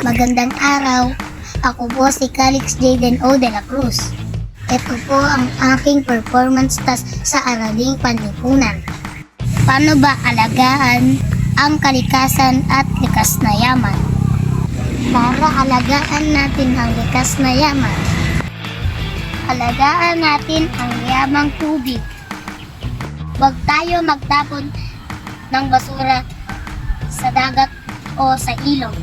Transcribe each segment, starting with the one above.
Magandang araw. Ako po si Calix Jaden O. de la Cruz. Ito po ang aking performance task sa Araling Panlipunan. Paano ba alagaan ang kalikasan at likas na yaman? Para alagaan natin ang likas na yaman, alagaan natin ang yamang tubig. Huwag tayo magtapon ng basura sa dagat o sa ilog.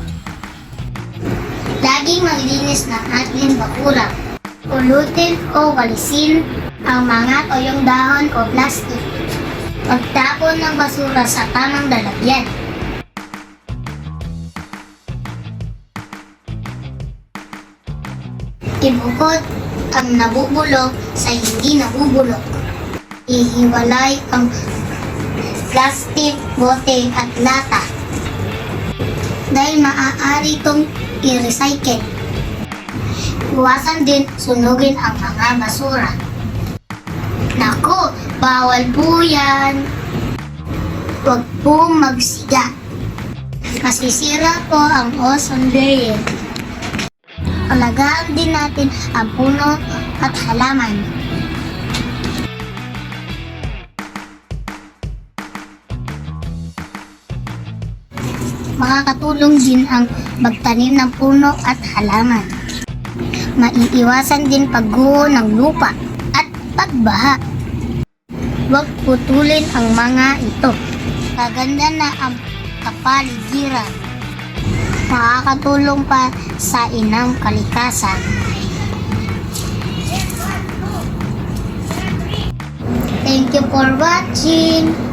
Laging maglinis ng ating bakuran. Pulutin o walisin ang mga toyong dahon o plastic. Magtapon ng basura sa tamang lalagyan. Ibukod ang nabubulok sa hindi nabubulok. Ihiwalay ang plastic, bote at lata dahil maaari itong i-recycle. Iwasan din sunugin ang mga basura. Naku, bawal po yan. Huwag po magsiga. Masisira po ang ozone layer. Alagaan din natin ang puno at halaman. Makakatulong din ang magtanim ng puno at halaman. Maiiwasan din pagguho ng lupa at pagbaha. Huwag putulin ang mga ito. Kaganda na ang kapaligiran. Makakatulong pa sa inang kalikasan. Thank you for watching.